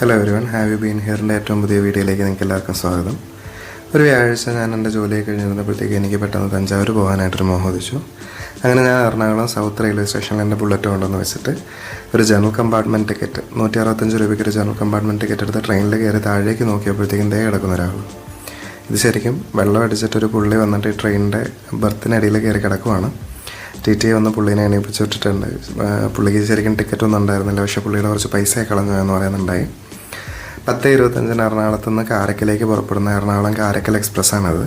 Hello everyone, have you been ഹിയറിൻ്റെ ഏറ്റവും പുതിയ വീഡിയോയിലേക്ക് നിങ്ങൾക്ക് എല്ലാവർക്കും സ്വാഗതം. ഒരു വ്യാഴാഴ്ച ഞാൻ എൻ്റെ ജോലിയൊക്കെ കഴിഞ്ഞിരുന്നപ്പോഴത്തേക്ക് എനിക്ക് പെട്ടെന്ന് തഞ്ചാവൂർ പോകാനായിട്ടൊരു മോഹോദിച്ചു. അങ്ങനെ ഞാൻ എറണാകുളം സൗത്ത് റെയിൽവേ സ്റ്റേഷനിൽ എൻ്റെ ബുള്ളറ്റ് കൊണ്ടുവന്ന് വെച്ചിട്ട് ഒരു ജനറൽ കമ്പാർട്ട്മെൻറ്റ് ടിക്കറ്റ് 165 രൂപയ്ക്ക് ഒരു ജനറൽ കമ്പാർട്ട്മെൻറ്റ് ടിക്കറ്റ് എടുത്ത് ട്രെയിനിൽ കയറി താഴേക്ക് നോക്കിയപ്പോഴത്തേക്കും ദേ കിടക്കുന്ന ഒരാൾ. ഇത് ശരിക്കും വെള്ളം അടിച്ചിട്ടൊരു പുള്ളി വന്നിട്ട് ഈ ട്രെയിനിൻ്റെ ബർത്തിനടിയിൽ കയറി കിടക്കുവാണ്. ടി വന്ന് പുള്ളീനെ എണീപ്പിച്ച് വിട്ടിട്ടുണ്ട്. പുള്ളിക്ക് ശരിക്കും ടിക്കറ്റൊന്നും ഉണ്ടായിരുന്നില്ല, പക്ഷേ പുള്ളിയുടെ കുറച്ച് പൈസ കളഞ്ഞു എന്ന് പറയുന്നുണ്ടായി. 10:25 എറണാകുളത്ത് നിന്ന് കാരക്കലേക്ക് പുറപ്പെടുന്ന എറണാകുളം കാരക്കൽ എക്സ്പ്രസ്സാണത്.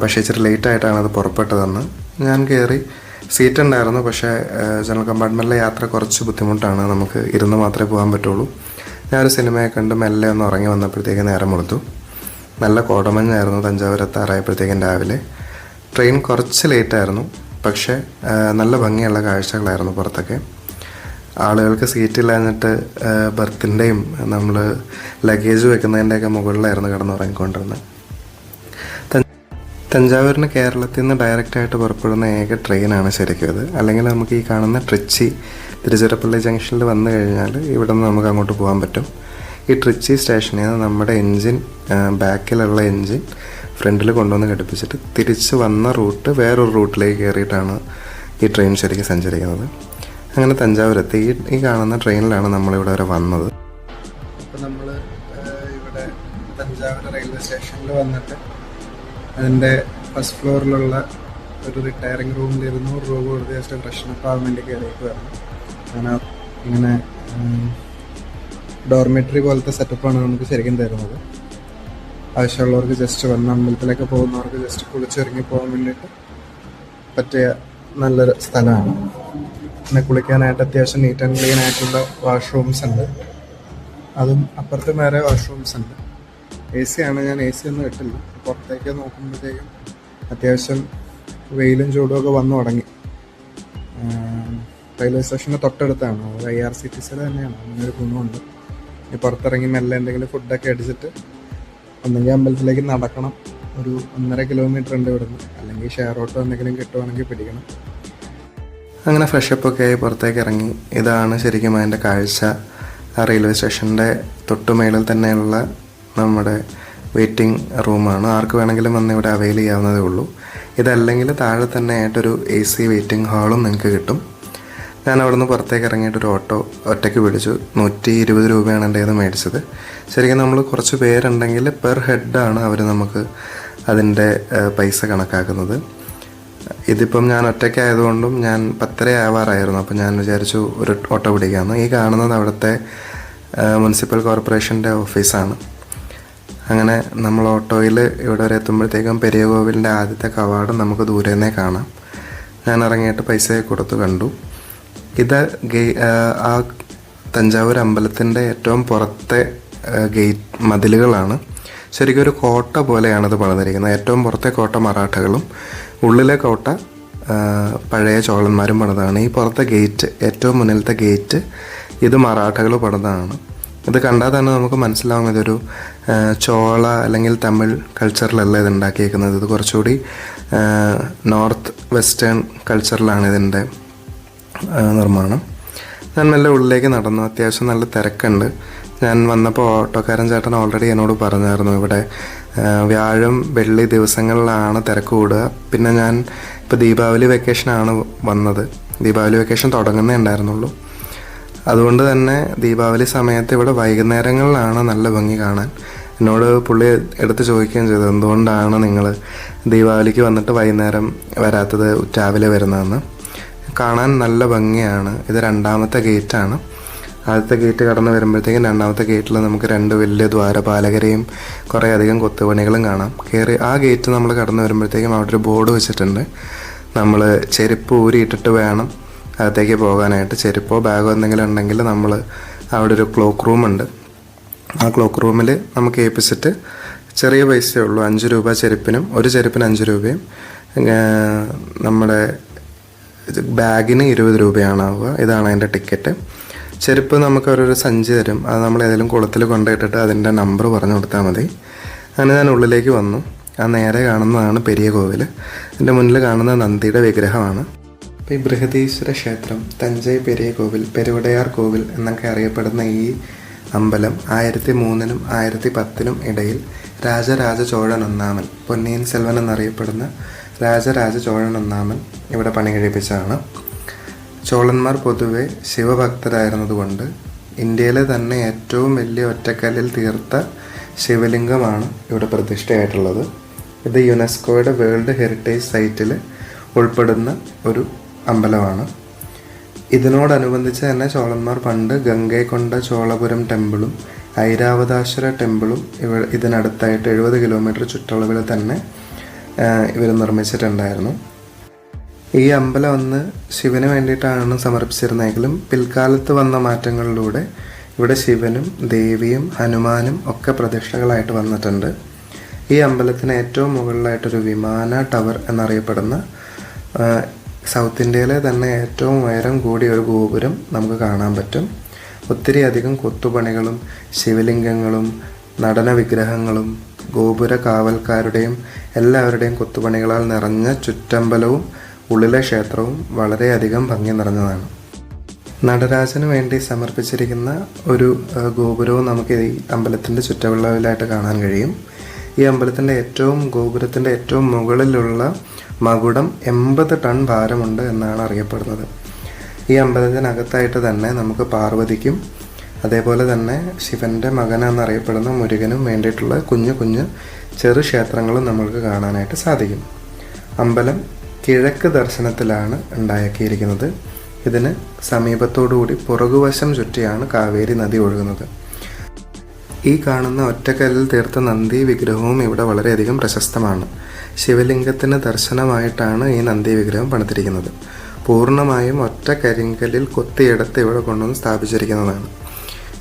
പക്ഷേ ഇച്ചിരി ലേറ്റായിട്ടാണ് അത് പുറപ്പെട്ടതെന്ന്. ഞാൻ കയറി, സീറ്റ് ഉണ്ടായിരുന്നു, പക്ഷേ ജനറൽ കമ്പാർട്ട്മെൻറ്റിലെ യാത്ര കുറച്ച് ബുദ്ധിമുട്ടാണ്, നമുക്ക് ഇരുന്ന് മാത്രമേ പോകാൻ പറ്റുള്ളൂ. ഞാനൊരു സിനിമയെ കണ്ട് മെല്ലെ ഒന്ന് ഉറങ്ങി വന്നപ്പോഴത്തേക്ക് നേരം കൊടുത്തു. നല്ല കോടമഞ്ഞായിരുന്നു തഞ്ചാവൂർ എത്താറായപ്പോഴത്തേക്കും രാവിലെ. ട്രെയിൻ കുറച്ച് ലേറ്റായിരുന്നു, പക്ഷേ നല്ല ഭംഗിയുള്ള കാഴ്ചകളായിരുന്നു പുറത്തൊക്കെ. ആളുകൾക്ക് സീറ്റില്ലാഞ്ഞിട്ട് ബർത്തിൻ്റെയും നമ്മൾ ലഗേജ് വെക്കുന്നതിൻ്റെയൊക്കെ മുകളിലായിരുന്നു കിടന്നുറങ്ങിക്കൊണ്ടിരുന്നത്. തഞ്ചാവൂരിന് കേരളത്തിൽ നിന്ന് ഡയറക്റ്റായിട്ട് പുറപ്പെടുന്ന ഏക ട്രെയിനാണ് ശരിക്കും അത്. അല്ലെങ്കിൽ നമുക്ക് ഈ കാണുന്ന ട്രിച്ചി തിരുച്ചിറപ്പള്ളി ജംഗ്ഷനിൽ വന്നു കഴിഞ്ഞാൽ ഇവിടെ നിന്ന് നമുക്ക് അങ്ങോട്ട് പോകാൻ പറ്റും. ഈ ട്രിച്ചി സ്റ്റേഷനിൽ നിന്ന് നമ്മുടെ എൻജിൻ, ബാക്കിലുള്ള എൻജിൻ ഫ്രണ്ടിൽ കൊണ്ടുവന്ന് ഘടിപ്പിച്ചിട്ട് തിരിച്ച് വന്ന റൂട്ട് വേറൊരു റൂട്ടിലേക്ക് കയറിയിട്ടാണ് ഈ ട്രെയിൻ ശരിക്കും സഞ്ചരിക്കുന്നത്. അങ്ങനെ തഞ്ചാവൂരെത്തി. ഈ കാണുന്ന ട്രെയിനിലാണ് നമ്മളിവിടെ വരെ വന്നത്. അപ്പോൾ നമ്മൾ ഇവിടെ തഞ്ചാവൂർ റെയിൽവേ സ്റ്റേഷനിൽ വന്നിട്ട് അതിൻ്റെ ഫസ്റ്റ് ഫ്ലോറിലുള്ള ഒരു റിട്ടയറിംഗ് റൂമിൽ 200 രൂപ കൊടുത്ത് ജസ്റ്റ് ഫ്രഷനപ്പ് ആവാൻ വേണ്ടി കയറിയേക്കുമായിരുന്നു. അങ്ങനെ ഇങ്ങനെ ഡോർമെറ്ററി പോലത്തെ സെറ്റപ്പാണ് നമുക്ക് ശരിക്കും തരുന്നത്. ആവശ്യമുള്ളവർക്ക് ജസ്റ്റ് വന്ന് അമ്പലത്തിലേക്ക് പോകുന്നവർക്ക് ജസ്റ്റ് കുളിച്ചിറങ്ങി പോകാൻ വേണ്ടിയിട്ട് പറ്റിയ നല്ലൊരു സ്ഥലമാണ്. പിന്നെ കുളിക്കാനായിട്ട് അത്യാവശ്യം നീറ്റ് ആൻഡ് ക്ലീൻ ആയിട്ടുള്ള വാഷ്റൂംസ് ഉണ്ട്. അതും അപ്പുറത്ത് വേറെ വാഷ്റൂംസ് ഉണ്ട്. AC ആണ്. ഞാൻ AC ഒന്നും ഇട്ടില്ല. പുറത്തേക്ക് നോക്കുമ്പോഴത്തേക്കും അത്യാവശ്യം വെയിലും ചൂടുമൊക്കെ വന്നു തുടങ്ങി. റെയിൽവേ സ്റ്റേഷൻ്റെ തൊട്ടടുത്താണ്, അത് IRCTC തന്നെയാണ്. അങ്ങനൊരു ഗുണമുണ്ട്. ഈ പുറത്തിറങ്ങി മെല്ലെ എന്തെങ്കിലും ഫുഡൊക്കെ അടിച്ചിട്ട് ഒന്നെങ്കിൽ അമ്പലത്തിലേക്ക് നടക്കണം. ഒരു 1.5 കിലോമീറ്റർ ഉണ്ട് ഇവിടുന്ന്. അല്ലെങ്കിൽ ഷെയർ ഓട്ടോ എന്തെങ്കിലും കിട്ടുവാണെങ്കിൽ പിടിക്കണം. അങ്ങനെ ഫ്രഷപ്പൊക്കെ ആയി പുറത്തേക്ക് ഇറങ്ങി. ഇതാണ് ശരിക്കും അതിൻ്റെ കാഴ്ച. ആ റെയിൽവേ സ്റ്റേഷൻ്റെ തൊട്ടുമേളിൽ തന്നെയുള്ള നമ്മുടെ വെയിറ്റിംഗ് റൂമാണ്. ആർക്ക് വേണമെങ്കിലും വന്ന് ഇവിടെ അവൈൽ ചെയ്യാവുന്നതേ ഉള്ളൂ. ഇതല്ലെങ്കിൽ താഴെ തന്നെ ആയിട്ടൊരു AC വെയിറ്റിംഗ് ഹാളും നിങ്ങൾക്ക് കിട്ടും. ഞാൻ അവിടെ നിന്ന് പുറത്തേക്ക് ഇറങ്ങിയിട്ടൊരു ഓട്ടോ ഒറ്റയ്ക്ക് പിടിച്ചു. 120 രൂപയാണ് എൻ്റെ കയ്യിൽ നിന്ന് മേടിച്ചത്. ശരിക്കും നമ്മൾ കുറച്ച് പേരുണ്ടെങ്കിൽ പെർ ഹെഡാണ് അവർ നമുക്ക് അതിൻ്റെ പൈസ കണക്കാക്കുന്നത്. ഇതിപ്പം ഞാൻ ഒറ്റയ്ക്കായതുകൊണ്ടും ഞാൻ 10:30 ആവാറായിരുന്നു. അപ്പോൾ ഞാൻ വിചാരിച്ചു ഒരു ഓട്ടോ പിടിക്കാമെന്ന്. ഈ കാണുന്നത് അവിടുത്തെ മുനിസിപ്പൽ കോർപ്പറേഷൻ്റെ ഓഫീസാണ്. അങ്ങനെ നമ്മൾ ഓട്ടോയിൽ ഇവിടെ വരെ എത്തുമ്പോഴത്തേക്കും പെരിയ കോവിലിൻ്റെ ആദ്യത്തെ കവാടം നമുക്ക് ദൂരെ നിന്നേ കാണാം. ഞാൻ ഇറങ്ങിയിട്ട് പൈസ കൊടുത്ത് കണ്ടു. ഇത് ആ തഞ്ചാവൂർ അമ്പലത്തിൻ്റെ ഏറ്റവും പുറത്തെ ഗേറ്റ് മതിലുകളാണ്. ശരിക്കും ഒരു കോട്ട പോലെയാണത് പണിതിരിക്കുന്നത്. ഏറ്റവും പുറത്തെ കോട്ട മറാഠകളും ഉള്ളിലെ കോട്ട പഴയ ചോളന്മാരും പണിതാണ്. ഈ പുറത്തെ ഗേറ്റ്, ഏറ്റവും മുന്നിലത്തെ ഗേറ്റ്, ഇത് മറാഠകൾ പണിതാണ്. ഇത് കണ്ടാൽ തന്നെ നമുക്ക് മനസ്സിലാവും ഇതൊരു ചോള അല്ലെങ്കിൽ തമിഴ് കൾച്ചറിലല്ല ഇത് ഉണ്ടാക്കിയേക്കുന്നത്. ഇത് കുറച്ചുകൂടി നോർത്ത് വെസ്റ്റേൺ കൾച്ചറിലാണ് ഇതിൻ്റെ നിർമ്മാണം. ഞാൻ മെല്ലെ ഉള്ളിലേക്ക് നടന്നു. അത്യാവശ്യം നല്ല തിരക്കുണ്ട്. ഞാൻ വന്നപ്പോൾ ഓട്ടോക്കാരൻ ചേട്ടൻ ഓൾറെഡി എന്നോട് പറഞ്ഞായിരുന്നു ഇവിടെ വ്യാഴം വെള്ളി ദിവസങ്ങളിലാണ് തിരക്ക് കൂടുക. പിന്നെ ഞാൻ ഇപ്പോൾ ദീപാവലി വെക്കേഷനാണ് വന്നത്. ദീപാവലി വെക്കേഷൻ തുടങ്ങുന്നേ ഉണ്ടായിരുന്നുള്ളൂ. അതുകൊണ്ട് തന്നെ ദീപാവലി സമയത്ത് ഇവിടെ വൈകുന്നേരങ്ങളിലാണ് നല്ല ഭംഗി കാണാൻ. എന്നോട് പുള്ളി എടുത്ത് ചോദിക്കുകയും ചെയ്തു, എന്തുകൊണ്ടാണ് നിങ്ങൾ ദീപാവലിക്ക് വന്നിട്ട് വൈകുന്നേരം വരാത്തത്, രാവിലെ വരുന്നതെന്ന്. കാണാൻ നല്ല ഭംഗിയാണ്. ഇത് 2ാമത്തെ ഗേറ്റാണ്. ആദ്യത്തെ ഗേറ്റ് കടന്ന് വരുമ്പോഴത്തേക്കും 2ാമത്തെ ഗേറ്റിൽ നമുക്ക് 2 വലിയ ദ്വാരപാലകരെയും കുറേ അധികം കൊത്തുപണികളും കാണാം. ആ ഗേറ്റ് നമ്മൾ കടന്ന് വരുമ്പോഴത്തേക്കും അവിടെ ഒരു ബോർഡ് വെച്ചിട്ടുണ്ട്. നമ്മൾ ചെരുപ്പ് ഊരിയിട്ടിട്ട് വേണം അകത്തേക്ക് പോകാനായിട്ട്. ചെരുപ്പോ ബാഗോ എന്തെങ്കിലും ഉണ്ടെങ്കിൽ നമ്മൾ അവിടെ ഒരു ക്ലോക്ക് റൂമുണ്ട്. ആ ക്ലോക്ക് റൂമിൽ നമുക്ക് ഏൽപ്പിച്ചിട്ട് ചെറിയ പൈസയേ ഉള്ളൂ. 5 രൂപ ചെരുപ്പിനും, ഒരു ചെരുപ്പിന് 5 രൂപയും, നമ്മുടെ ബാഗിന് 20 രൂപയാണ് ആവുക. ഇതാണ് അതിൻ്റെ ടിക്കറ്റ്. ചെരുപ്പ് നമുക്ക് ഓരോരു സഞ്ചി തരും. അത് നമ്മൾ ഏതെങ്കിലും കുളത്തിൽ കൊണ്ടുപോയിട്ടിട്ട് അതിൻ്റെ നമ്പർ പറഞ്ഞു കൊടുത്താൽ മതി. അങ്ങനെ ഞാൻ ഉള്ളിലേക്ക് വന്നു. ആ നേരെ കാണുന്നതാണ് പെരിയ കോവിൽ. എൻ്റെ മുന്നിൽ കാണുന്ന നന്ദിയുടെ വിഗ്രഹമാണ്. അപ്പോൾ ഈ ബൃഹദീശ്വര ക്ഷേത്രം, തഞ്ചൈ പെരിയ കോവിൽ, പെരുവടയാർ കോവിൽ എന്നൊക്കെ അറിയപ്പെടുന്ന ഈ അമ്പലം 1003-നും 1010-നും ഇടയിൽ രാജരാജ ചോഴൻ ഒന്നാമൻ, പൊന്നിയിൻ സെൽവൻ എന്നറിയപ്പെടുന്ന രാജരാജ ചോഴൻ ഒന്നാമൻ ഇവിടെ പണി കഴിപ്പിച്ചതാണ്. ചോളന്മാർ പൊതുവെ ശിവഭക്തരായിരുന്നതുകൊണ്ട് ഇന്ത്യയിലെ തന്നെ ഏറ്റവും വലിയ ഒറ്റക്കല്ലിൽ തീർത്ത ശിവലിംഗമാണ് ഇവിടെ പ്രതിഷ്ഠയായിട്ടുള്ളത്. ഇത് യുനെസ്കോയുടെ വേൾഡ് ഹെറിറ്റേജ് സൈറ്റിൽ ഉൾപ്പെടുന്ന ഒരു അമ്പലമാണ്. ഇതിനോടനുബന്ധിച്ച് തന്നെ ചോളന്മാർ പണ്ട് ഗംഗൈകൊണ്ട ചോളപുരം ടെമ്പിളും ഐരാവതാശ്വര ടെമ്പിളും ഇതിനടുത്തായിട്ട് 70 കിലോമീറ്റർ ചുറ്റളവിൽ തന്നെ ഇവർ നിർമ്മിച്ചിട്ടുണ്ടായിരുന്നു. ഈ അമ്പലം ഒന്ന് ശിവന് വേണ്ടിയിട്ടാണ് സമർപ്പിച്ചിരുന്നെങ്കിലും പിൽക്കാലത്ത് വന്ന മാറ്റങ്ങളിലൂടെ ഇവിടെ ശിവനും ദേവിയും ഹനുമാനും ഒക്കെ പ്രതിഷ്ഠകളായിട്ട് വന്നിട്ടുണ്ട്. ഈ അമ്പലത്തിന് ഏറ്റവും മുകളിലായിട്ടൊരു വിമാന ടവർ എന്നറിയപ്പെടുന്ന സൗത്ത് ഇന്ത്യയിലെ തന്നെ ഏറ്റവും ഉയരം കൂടിയ ഒരു ഗോപുരം നമുക്ക് കാണാൻ പറ്റും. ഒത്തിരി അധികം കൊത്തുപണികളും ശിവലിംഗങ്ങളും നടന വിഗ്രഹങ്ങളും ഗോപുര കാവൽക്കാരുടെയും എല്ലാവരുടെയും കൊത്തുപണികളാൽ നിറഞ്ഞ ചുറ്റമ്പലവും ഉള്ളിലെ ക്ഷേത്രവും വളരെയധികം ഭംഗി നിറഞ്ഞതാണ്. നടരാജന് വേണ്ടി സമർപ്പിച്ചിരിക്കുന്ന ഒരു ഗോപുരവും നമുക്ക് ഈ അമ്പലത്തിൻ്റെ ചുറ്റവളവിലായിട്ട് കാണാൻ കഴിയും. ഈ അമ്പലത്തിൻ്റെ ഗോപുരത്തിൻ്റെ ഏറ്റവും മുകളിലുള്ള മകുടം 80 ടൺ ഭാരമുണ്ട് എന്നാണ് അറിയപ്പെടുന്നത്. ഈ അമ്പലത്തിനകത്തായിട്ട് തന്നെ നമുക്ക് പാർവതിക്കും അതേപോലെ തന്നെ ശിവൻ്റെ മകനെന്നറിയപ്പെടുന്ന മുരുകനും വേണ്ടിയിട്ടുള്ള കുഞ്ഞു കുഞ്ഞു ചെറു ക്ഷേത്രങ്ങളും നമുക്ക് കാണാനായിട്ട് സാധിക്കും. അമ്പലം കിഴക്ക് ദർശനത്തിലാണ് ഉണ്ടാക്കിയിരിക്കുന്നത്. ഇതിന് സമീപത്തോടുകൂടി പുറകുവശം ചുറ്റിയാണ് കാവേരി നദി ഒഴുകുന്നത്. ഈ കാണുന്ന ഒറ്റക്കല്ലിൽ തീർത്ത നന്ദി വിഗ്രഹവും ഇവിടെ വളരെയധികം പ്രശസ്തമാണ്. ശിവലിംഗത്തിന് ദർശനമായിട്ടാണ് ഈ നന്ദി വിഗ്രഹം പണിതിരിക്കുന്നത്. പൂർണ്ണമായും ഒറ്റ കരിങ്കല്ലിൽ കൊത്തിയെടുത്ത് ഇവിടെ കൊണ്ടുവന്ന് സ്ഥാപിച്ചിരിക്കുന്നതാണ്.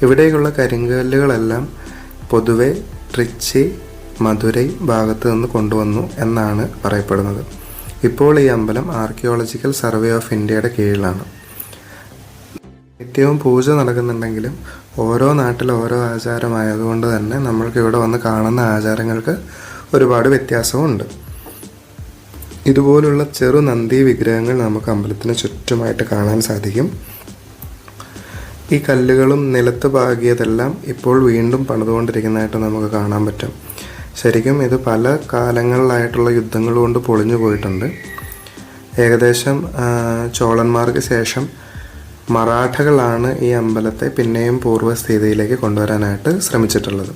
ഇവിടേക്കുള്ള കരിങ്കല്ലുകളെല്ലാം പൊതുവെ ട്രിച്ചി, മധുരൈ ഭാഗത്ത് നിന്ന് കൊണ്ടുവന്നു എന്നാണ് പറയപ്പെടുന്നത്. ഇപ്പോൾ ഈ അമ്പലം ആർക്കിയോളജിക്കൽ സർവേ ഓഫ് ഇന്ത്യയുടെ കീഴിലാണ്. നിത്യവും പൂജ നടക്കുന്നുണ്ടെങ്കിലും ഓരോ നാട്ടിൽ ഓരോ ആചാരമായതുകൊണ്ട് തന്നെ നമ്മൾക്ക് ഇവിടെ വന്ന് കാണുന്ന ആചാരങ്ങൾക്ക് ഒരുപാട് വ്യത്യാസമുണ്ട്. ഇതുപോലുള്ള ചെറു നന്ദി വിഗ്രഹങ്ങൾ നമുക്ക് അമ്പലത്തിന് ചുറ്റുമായിട്ട് കാണാൻ സാധിക്കും. ഈ കല്ലുകളും നിലത്ത് പാകിയതെല്ലാം ഇപ്പോൾ വീണ്ടും പണിതുകൊണ്ടിരിക്കുന്നതായിട്ട് നമുക്ക് കാണാൻ പറ്റും. ശരിക്കും ഇത് പല കാലങ്ങളിലായിട്ടുള്ള യുദ്ധങ്ങൾ കൊണ്ട് പൊളിഞ്ഞു പോയിട്ടുണ്ട്. ഏകദേശം ചോളന്മാർക്ക് ശേഷം മറാഠകളാണ് ഈ അമ്പലത്തെ പിന്നെയും പൂർവ്വസ്ഥിതിയിലേക്ക് കൊണ്ടുവരാനായിട്ട് ശ്രമിച്ചിട്ടുള്ളത്.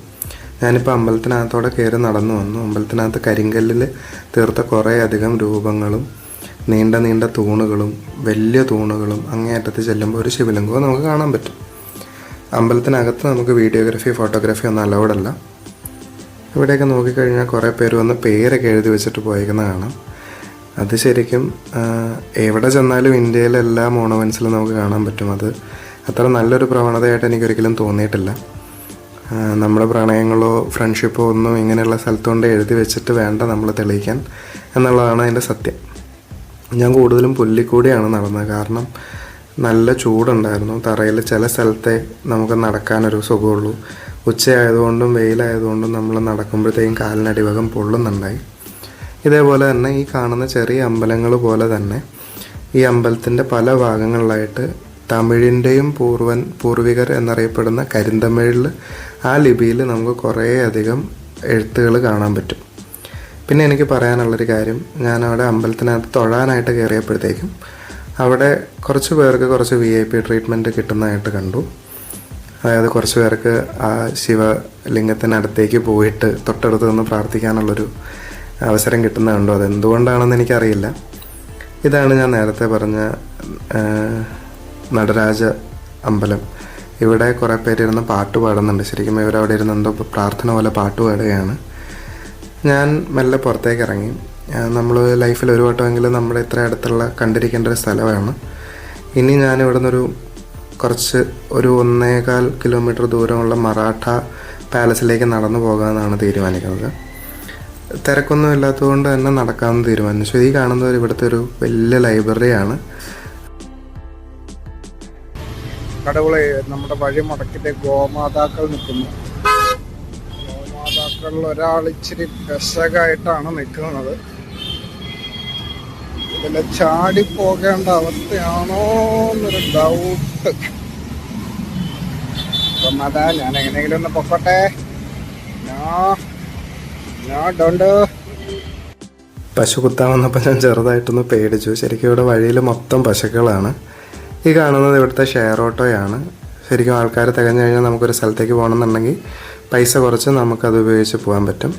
ഞാനിപ്പോൾ അമ്പലത്തിനകത്തോടെ കയറി നടന്നു വന്നു. അമ്പലത്തിനകത്ത് കരിങ്കല്ലിൽ തീർത്ത കുറേ അധികം രൂപങ്ങളും നീണ്ട നീണ്ട തൂണുകളും വലിയ തൂണുകളും അങ്ങേയറ്റത്ത് ചെല്ലുമ്പോൾ ഒരു ശിവലിംഗവും നമുക്ക് കാണാൻ പറ്റും. അമ്പലത്തിനകത്ത് നമുക്ക് വീഡിയോഗ്രാഫി ഫോട്ടോഗ്രാഫി ഒന്നും അലൗഡ് അല്ല. ഇവിടെയൊക്കെ നോക്കിക്കഴിഞ്ഞാൽ കുറേ പേര് വന്ന് പേരൊക്കെ എഴുതി വെച്ചിട്ട് പോയേക്കുന്നത് കാണാം. അത് ശരിക്കും എവിടെ ചെന്നാലും ഇന്ത്യയിലെ എല്ലാ മോണമെൻസിലും നമുക്ക് കാണാൻ പറ്റും. അത് അത്ര നല്ലൊരു പ്രവണതയായിട്ട് എനിക്കൊരിക്കലും തോന്നിയിട്ടില്ല. നമ്മുടെ പ്രണയങ്ങളോ ഫ്രണ്ട്ഷിപ്പോ ഒന്നും ഇങ്ങനെയുള്ള സ്ഥലത്തുകൊണ്ട് എഴുതി വെച്ചിട്ട് വേണ്ട നമ്മൾ തെളിയിക്കാൻ എന്നുള്ളതാണ് അതിൻ്റെ സത്യം. ഞാൻ കൂടുതലും പുല്ലിക്കൂടിയാണ് നടന്നത്. കാരണം നല്ല ചൂടുണ്ടായിരുന്നു. തറയിൽ ചില സ്ഥലത്തെ നമുക്ക് നടക്കാനൊരു സുഖമുള്ളൂ. ഉച്ചയായതുകൊണ്ടും വെയിലായതുകൊണ്ടും നമ്മൾ നടക്കുമ്പോഴത്തേക്കും കാലിനടിവകം പൊള്ളുന്നുണ്ടായി. ഇതേപോലെ തന്നെ ഈ കാണുന്ന ചെറിയ അമ്പലങ്ങൾ പോലെ തന്നെ ഈ അമ്പലത്തിൻ്റെ പല ഭാഗങ്ങളിലായിട്ട് തമിഴിൻ്റെയും പൂർവികർ എന്നറിയപ്പെടുന്ന കരിന്തമിഴിൽ ആ ലിപിയിൽ നമുക്ക് കുറേ അധികം എഴുത്തുകൾ കാണാൻ പറ്റും. പിന്നെ എനിക്ക് പറയാനുള്ളൊരു കാര്യം, ഞാൻ അവിടെ അമ്പലത്തിനകത്ത് തൊഴാനായിട്ട് കയറിയപ്പോഴത്തേക്കും അവിടെ കുറച്ച് പേർക്ക് കുറച്ച് VIP ട്രീറ്റ്മെൻറ്റ് കിട്ടുന്നതായിട്ട് കണ്ടു. അതായത് കുറച്ച് പേർക്ക് ആ ശിവലിംഗത്തിനടുത്തേക്ക് പോയിട്ട് തൊട്ടടുത്ത് നിന്ന് പ്രാർത്ഥിക്കാനുള്ളൊരു അവസരം കിട്ടുന്നുണ്ടോ, അതെന്തുകൊണ്ടാണെന്ന് എനിക്കറിയില്ല. ഇതാണ് ഞാൻ നേരത്തെ പറഞ്ഞ നടരാജ അമ്പലം. ഇവിടെ കുറേ പേരിരുന്ന് പാട്ട് പാടുന്നുണ്ട്. ശരിക്കും ഇവരവിടെ ഇരുന്ന് എന്തോ പ്രാർത്ഥന പോലെ പാട്ട് പാടുകയാണ്. ഞാൻ മെല്ലെ പുറത്തേക്ക് ഇറങ്ങി. നമ്മൾ ലൈഫിൽ ഒരു വട്ടമെങ്കിലും നമ്മുടെ ഇത്ര അടുത്തുള്ള കണ്ടിരിക്കേണ്ട ഒരു സ്ഥലമാണ്. ഇനി ഞാൻ ഇവിടെ നിന്നൊരു ഒരു 1.25 കിലോമീറ്റർ ദൂരമുള്ള മറാഠ പാലസിലേക്ക് നടന്നു പോകാമെന്നാണ് തീരുമാനിക്കുന്നത്. തിരക്കൊന്നും ഇല്ലാത്തതുകൊണ്ട് തന്നെ നടക്കാമെന്ന് തീരുമാനിച്ചു. ഈ കാണുന്നത് ഇവിടുത്തെ ഒരു വലിയ ലൈബ്രറിയാണ്. കടവുളെ നമ്മുടെ വഴി മുടക്കിന്റെ ഗോമാതാക്കൾ നിൽക്കുന്നു. ഗോമാതാക്കളിൽ ഒരാൾ ഇച്ചിരി പെശകായിട്ടാണ് നിൽക്കുന്നത്. ഇതിലെ ചാടി പോകേണ്ട അവസ്ഥയാണോ എന്നൊരു ഡൗട്ട്. അപ്പം അതാ ഞാൻ എങ്ങനെയെങ്കിലും ഒന്ന് പൊക്കോട്ടെ. ഡോണ്ട്. പശു കുത്താൻ വന്നപ്പോൾ ഞാൻ ചെറുതായിട്ടൊന്ന് പേടിച്ചു. ശരിക്കും ഇവിടെ വഴിയിൽ മൊത്തം പശുക്കളാണ്. ഈ കാണുന്നത് ഇവിടുത്തെ ഷെയർ ഓട്ടോയാണ്. ശരിക്കും ആൾക്കാർ തികഞ്ഞു കഴിഞ്ഞാൽ നമുക്കൊരു സ്ഥലത്തേക്ക് പോകണമെന്നുണ്ടെങ്കിൽ പൈസ കുറച്ച് നമുക്കത് ഉപയോഗിച്ച് പോകാൻ പറ്റും.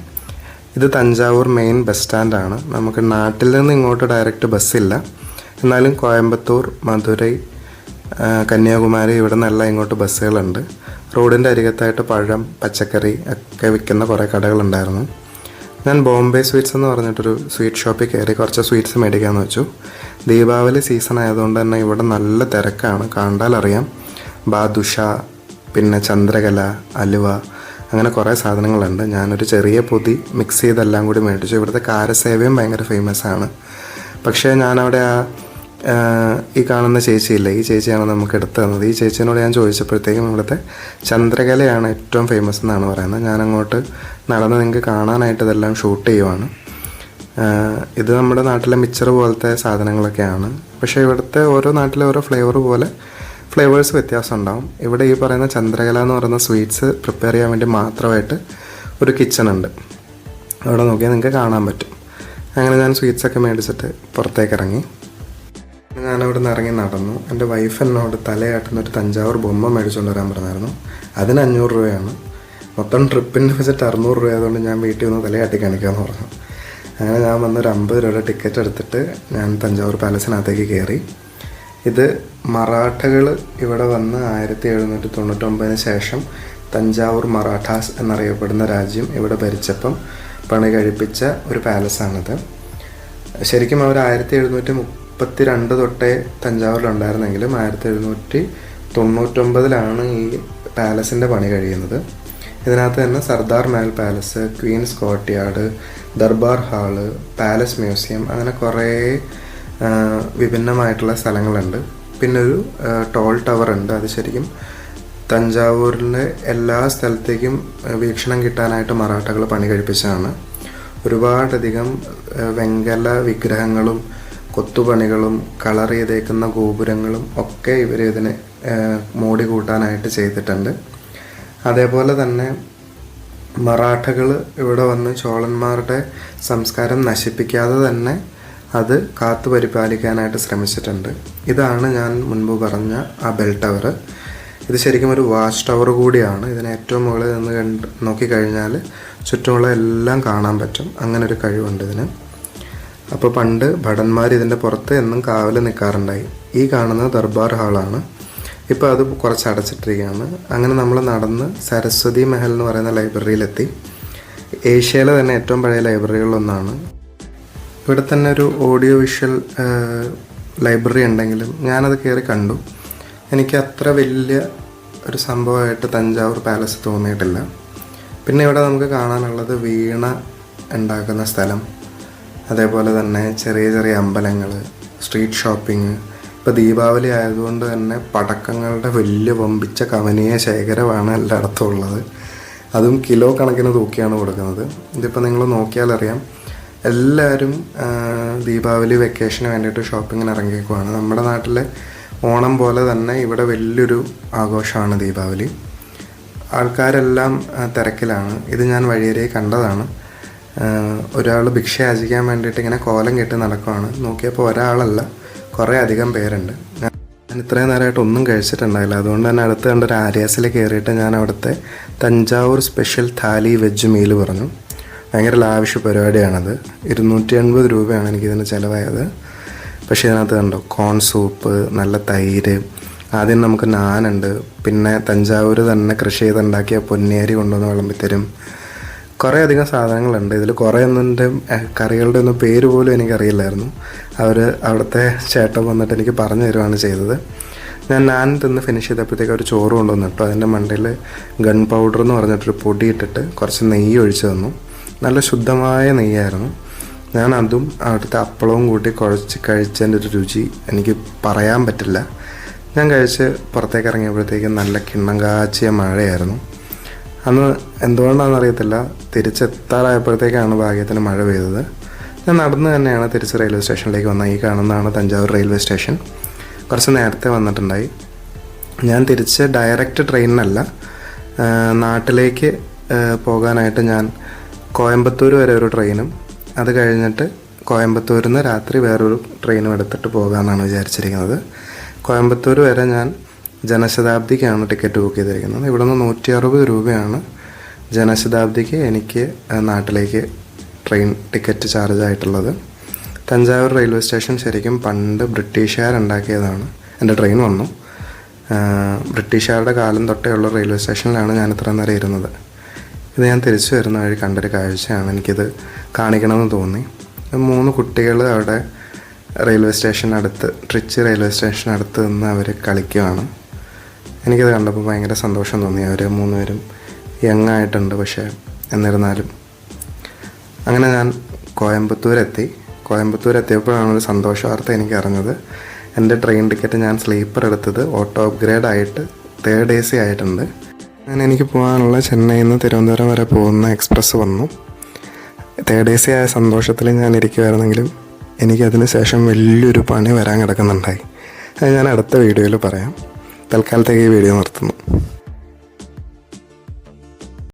ഇത് തഞ്ചാവൂർ മെയിൻ ബസ് സ്റ്റാൻഡാണ്. നമുക്ക് നാട്ടിൽ നിന്ന് ഇങ്ങോട്ട് ഡയറക്റ്റ് ബസ്സില്ല. എന്നാലും കോയമ്പത്തൂർ, മധുരൈ, കന്യാകുമാരി ഇവിടെ നിന്നെല്ലാം ഇങ്ങോട്ട് ബസ്സുകളുണ്ട്. റോഡിൻ്റെ അരികത്തായിട്ട് പഴം, പച്ചക്കറി ഒക്കെ വിൽക്കുന്ന കുറേ കടകളുണ്ടായിരുന്നു. ഞാൻ ബോംബെ സ്വീറ്റ്സ് എന്ന് പറഞ്ഞിട്ടൊരു സ്വീറ്റ് ഷോപ്പിൽ കയറി കുറച്ച് സ്വീറ്റ്സ് മേടിക്കാമെന്ന് വെച്ചു. ദീപാവലി സീസൺ ആയതുകൊണ്ട് തന്നെ ഇവിടെ നല്ല തിരക്കാണ്, കണ്ടാലറിയാം. ബാദുഷ, പിന്നെ ചന്ദ്രകല, അലുവ, അങ്ങനെ കുറേ സാധനങ്ങളുണ്ട്. ഞാനൊരു ചെറിയ പൊതി മിക്സ് ചെയ്തെല്ലാം കൂടി മേടിച്ചു. ഇവിടുത്തെ കാരസേവയും ഭയങ്കര ഫേമസ് ആണ്. പക്ഷേ ഞാനവിടെ ഈ കാണുന്ന ചേച്ചിയില്ല, ഈ ചേച്ചിയാണ് നമുക്ക് എടുത്തു തന്നത്. ഈ ചേച്ചിയോട് ഞാൻ ചോദിച്ചപ്പോഴത്തേക്കും ഇവിടുത്തെ ചന്ദ്രകലയാണ് ഏറ്റവും ഫേമസ് എന്നാണ് പറയുന്നത്. ഞാനങ്ങോട്ട് നടന്ന് നിങ്ങൾക്ക് കാണാനായിട്ട് ഇതെല്ലാം ഷൂട്ട് ചെയ്യുവാണ്. ഇത് നമ്മുടെ നാട്ടിലെ മിച്ചർ പോലത്തെ സാധനങ്ങളൊക്കെയാണ്. പക്ഷേ ഇവിടുത്തെ ഓരോ നാട്ടിലെ ഓരോ ഫ്ലേവർ പോലെ ഫ്ലേവേഴ്സ് വ്യത്യാസം ഉണ്ടാവും. ഇവിടെ ഈ പറയുന്ന ചന്ദ്രകല എന്ന് പറയുന്ന സ്വീറ്റ്സ് പ്രിപ്പയർ ചെയ്യാൻ വേണ്ടി മാത്രമായിട്ട് ഒരു കിച്ചൺ ഉണ്ട്. അവിടെ നോക്കിയാൽ നിങ്ങൾക്ക് കാണാൻ പറ്റും. അങ്ങനെ ഞാൻ സ്വീറ്റ്സൊക്കെ മേടിച്ചിട്ട് പുറത്തേക്ക് ഇറങ്ങി. ഞാനവിടെ നിന്ന് ഇറങ്ങി നടന്നു. എൻ്റെ വൈഫ് എന്നോട് തലയാട്ടുന്ന ഒരു തഞ്ചാവൂർ ബൊമ്മ മേടിച്ചുകൊണ്ട് വരാൻ പറഞ്ഞായിരുന്നു. അതിന് 500 രൂപയാണ്. മൊത്തം ട്രിപ്പിൻ്റെ വെച്ചിട്ട് 600 രൂപ ആയതുകൊണ്ട് ഞാൻ വീട്ടിൽ നിന്ന് തലയാട്ടി കാണിക്കാമെന്ന് പറഞ്ഞു. അങ്ങനെ ഞാൻ വന്നൊരു 50 രൂപയുടെ ടിക്കറ്റ് എടുത്തിട്ട് ഞാൻ തഞ്ചാവൂർ പാലസിനകത്തേക്ക് കയറി. ഇത് മറാഠകൾ ഇവിടെ വന്ന് 1799 ശേഷം തഞ്ചാവൂർ മറാഠാസ് എന്നറിയപ്പെടുന്ന രാജ്യം ഇവിടെ ഭരിച്ചപ്പം പണി കഴിപ്പിച്ച ഒരു പാലസാണിത്. ശരിക്കും അവർ 1732 തൊട്ടേ തഞ്ചാവൂരിലുണ്ടായിരുന്നെങ്കിലും 1799 ഈ പാലസിൻ്റെ പണി കഴിയുന്നത്. ഇതിനകത്ത് തന്നെ Sardar Mahal palace, queens courtyard, Durbar hall, palace museum, അങ്ങനെ കുറേ വിഭിന്നമായിട്ടുള്ള സ്ഥലങ്ങളുണ്ട്. പിന്നെ ഒരു ടോൾ ടവർ ഉണ്ട്. അത് ശരിക്കും തഞ്ചാവൂരിലെ എല്ലാ സ്ഥലത്തേക്കും വീക്ഷണം കിട്ടാനായിട്ട് മറാഠകൾ പണി കഴിപ്പിച്ചതാണ്. ഒരുപാടധികം വെങ്കല വിഗ്രഹങ്ങളും കൊത്തുപണികളും കളർ ചെയ്തേക്കുന്ന ഗോപുരങ്ങളും ഒക്കെ ഇവർ ഇതിനെ മോടി കൂട്ടാനായിട്ട് ചെയ്തിട്ടുണ്ട്. അതേപോലെ തന്നെ മറാഠകൾ ഇവിടെ വന്ന് ചോളന്മാരുടെ സംസ്കാരം നശിപ്പിക്കാതെ തന്നെ അത് കാത്തു പരിപാലിക്കാനായിട്ട് ശ്രമിച്ചിട്ടുണ്ട്. ഇതാണ് ഞാൻ മുൻപ് പറഞ്ഞ ആ ബെൽ ടവർ. ഇത് ശരിക്കും ഒരു വാച്ച് ടവർ കൂടിയാണ്. ഇതിന് ഏറ്റവും മുകളിൽ നിന്ന് നോക്കിക്കഴിഞ്ഞാൽ ചുറ്റുമുള്ള എല്ലാം കാണാൻ പറ്റും. അങ്ങനെ ഒരു കഴിവുണ്ട് ഇതിന്. അപ്പോൾ പണ്ട് ഭടന്മാർ ഇതിൻ്റെ പുറത്ത് എന്നും കാവൽ നിൽക്കാറുണ്ടായി. ഈ കാണുന്നത് ദർബാർ ഹാളാണ്. ഇപ്പോൾ അത് കുറച്ച് അടച്ചിട്ടിരിക്കുകയാണ്. അങ്ങനെ നമ്മൾ നടന്ന് സരസ്വതി മഹൽ എന്ന് പറയുന്ന ലൈബ്രറിയിലെത്തി. ഏഷ്യയിലെ തന്നെ ഏറ്റവും പഴയ ലൈബ്രറികളിലൊന്നാണ്. ഇവിടെ തന്നെ ഒരു ഓഡിയോ വിഷ്വൽ ലൈബ്രറി ഉണ്ടെങ്കിലും ഞാനത് കയറി കണ്ടു. എനിക്ക് അത്ര വലിയ ഒരു സംഭവമായിട്ട് തഞ്ചാവൂർ പാലസ് തോന്നിയിട്ടില്ല. പിന്നെ ഇവിടെ നമുക്ക് കാണാനുള്ളത് വീണ ഉണ്ടാക്കുന്ന സ്ഥലം, അതേപോലെ തന്നെ ചെറിയ ചെറിയ അമ്പലങ്ങൾ, സ്ട്രീറ്റ് ഷോപ്പിംഗ്. ഇപ്പോൾ ദീപാവലി ആയതുകൊണ്ട് തന്നെ പടക്കങ്ങളുടെ വലിയ വമ്പിച്ച കവനീയ ശേഖരമാണ് എല്ലായിടത്തും ഉള്ളത്. അതും കിലോ കണക്കിന് തൂക്കിയാണ് കൊടുക്കുന്നത്. ഇതിപ്പോൾ നിങ്ങൾ നോക്കിയാലറിയാം, എല്ലാവരും ദീപാവലി വെക്കേഷന് വേണ്ടിയിട്ട് ഷോപ്പിങ്ങിന് ഇറങ്ങിയേക്കുവാണ്. നമ്മുടെ നാട്ടിലെ ഓണം പോലെ തന്നെ ഇവിടെ വലിയൊരു ആഘോഷമാണ് ദീപാവലി. ആൾക്കാരെല്ലാം തിരക്കിലാണ്. ഇത് ഞാൻ വഴിയരെ കണ്ടതാണ്. ഒരാൾ ഭിക്ഷ യാചിക്കാൻ വേണ്ടിയിട്ട് ഇങ്ങനെ കോലം കെട്ടി നടക്കുവാണ്. നോക്കിയപ്പോൾ ഒരാളല്ല, കുറേ അധികം പേരുണ്ട്. ഞാൻ ഇത്രയും നേരമായിട്ട് ഒന്നും കഴിച്ചിട്ടുണ്ടായില്ല. അതുകൊണ്ട് തന്നെ അടുത്ത് കണ്ടൊരു ആര്യാസിൽ കയറിയിട്ട് ഞാൻ അവിടുത്തെ തഞ്ചാവൂർ സ്പെഷ്യൽ താലി വെജ് മീൽ പറഞ്ഞു. ഭയങ്കര ലാവിഷ് പരിപാടിയാണത്. 280 രൂപയാണ് എനിക്കിതിന് ചിലവായത്. പക്ഷേ ഇതിനകത്ത് കണ്ടോ, കോൺ സൂപ്പ്, നല്ല തൈര്, ആദ്യം നമുക്ക് നാനുണ്ട്, പിന്നെ തഞ്ചാവൂർ തന്നെ കൃഷി ചെയ്തുണ്ടാക്കിയ പൊന്നിയരി കൊണ്ടുവന്ന് വിളമ്പിത്തരും. കുറേ അധികം സാധനങ്ങളുണ്ട്. ഇതിൽ കുറേ ഒന്നിൻ്റെ കറികളുടെ ഒന്നും പേര് പോലും എനിക്കറിയില്ലായിരുന്നു. അവിടുത്തെ ചേട്ടൻ വന്നിട്ട് എനിക്ക് പറഞ്ഞു തരുവാണ് ചെയ്തത്. ഞാൻ നാൻ തിന്ന് ഫിനിഷ് ചെയ്തപ്പോഴത്തേക്ക് ഒരു ചോറ് കൊണ്ടുവന്നിട്ടു. അതിൻ്റെ മണ്ടയിൽ ഗൺ പൗഡർ എന്ന് പറഞ്ഞിട്ടൊരു പൊടി ഇട്ടിട്ട് കുറച്ച് നെയ്യ് ഒഴിച്ച് തന്നു. നല്ല ശുദ്ധമായ നെയ്യായിരുന്നു. ഞാൻ അതും അവിടുത്തെ അപ്പളവും കൂട്ടി കുഴച്ച് കഴിച്ചതിൻ്റെ ഒരു രുചി എനിക്ക് പറയാൻ പറ്റില്ല. ഞാൻ കഴിച്ച് പുറത്തേക്ക് ഇറങ്ങിയപ്പോഴത്തേക്കും നല്ല കിണ്ണം കാച്ചിയ മഴയായിരുന്നു. അന്ന് എന്തുകൊണ്ടാണെന്ന് അറിയത്തില്ല, തിരിച്ചെത്താറായപ്പോഴത്തേക്കാണ് ഭാഗ്യത്തിന് മഴ പെയ്തത്. ഞാൻ നടന്ന് തന്നെയാണ് തിരിച്ച് റെയിൽവേ സ്റ്റേഷനിലേക്ക് വന്നത്. ഈ കാണുന്നതാണ് തഞ്ചാവൂർ റെയിൽവേ സ്റ്റേഷൻ. കുറച്ച് നേരത്തെ വന്നിട്ടുണ്ടായി. ഞാൻ തിരിച്ച് ഡയറക്റ്റ് ട്രെയിനിനല്ല, നാട്ടിലേക്ക് പോകാനായിട്ട് ഞാൻ കോയമ്പത്തൂർ വരെ ഒരു ട്രെയിനും അത് കഴിഞ്ഞിട്ട് കോയമ്പത്തൂരിൽ നിന്ന് രാത്രി വേറൊരു ട്രെയിനും എടുത്തിട്ട് പോകാമെന്നാണ് വിചാരിച്ചിരിക്കുന്നത്. കോയമ്പത്തൂർ വരെ ഞാൻ ജനശതാബ്ദിക്കാണ് ടിക്കറ്റ് ബുക്ക് ചെയ്തിരിക്കുന്നത്. ഇവിടെ നിന്ന് 160 രൂപയാണ് ജനശതാബ്ദിക്ക് എനിക്ക് നാട്ടിലേക്ക് ട്രെയിൻ ടിക്കറ്റ് ചാർജ് ആയിട്ടുള്ളത്. തഞ്ചാവൂർ റെയിൽവേ സ്റ്റേഷൻ ശരിക്കും പണ്ട് ബ്രിട്ടീഷുകാരുണ്ടാക്കിയതാണ്. എൻ്റെ ട്രെയിൻ വന്നു. ബ്രിട്ടീഷുകാരുടെ കാലം തൊട്ടേ ഉള്ള റെയിൽവേ സ്റ്റേഷനിലാണ് ഞാൻ ഇത്ര നേരം ഇരുന്നത്. ഇത് ഞാൻ തിരിച്ചു വരുന്ന വഴി കണ്ടൊരു കാഴ്ചയാണ്. എനിക്കിത് കാണിക്കണമെന്ന് തോന്നി. 3 കുട്ടികൾ അവിടെ റെയിൽവേ സ്റ്റേഷനടുത്ത്, ട്രിച്ചി റെയിൽവേ സ്റ്റേഷനടുത്ത് നിന്ന് അവർ കളിക്കുകയാണ്. എനിക്കത് കണ്ടപ്പോൾ ഭയങ്കര സന്തോഷം തോന്നി. അവർ 3 പേരും യങ് ആയിട്ടുണ്ട്, പക്ഷേ എന്നിരുന്നാലും. അങ്ങനെ ഞാൻ കോയമ്പത്തൂരെത്തിയപ്പോഴാണ് ഒരു സന്തോഷ വാർത്ത എനിക്ക് അറിഞ്ഞത്. എൻ്റെ ട്രെയിൻ ടിക്കറ്റ് ഞാൻ സ്ലീപ്പർ എടുത്തത് ഓട്ടോ അപ്ഗ്രേഡ് ആയിട്ട് 3rd AC ആയിട്ടുണ്ട്. അങ്ങനെ എനിക്ക് പോകാനുള്ള ചെന്നൈയിൽ നിന്ന് തിരുവനന്തപുരം വരെ പോകുന്ന എക്സ്പ്രസ് വന്നു. 3rd AC ആയ സന്തോഷത്തിൽ ഞാൻ ഇരിക്കുമായിരുന്നെങ്കിലും എനിക്കതിന് ശേഷം വലിയൊരു പണി വരാൻ കിടക്കുന്നുണ്ടായി. അത് ഞാൻ അടുത്ത വീഡിയോയിൽ പറയാം. തൽക്കാലത്തേക്ക് ഈ വീഡിയോ നിർത്തുന്നു.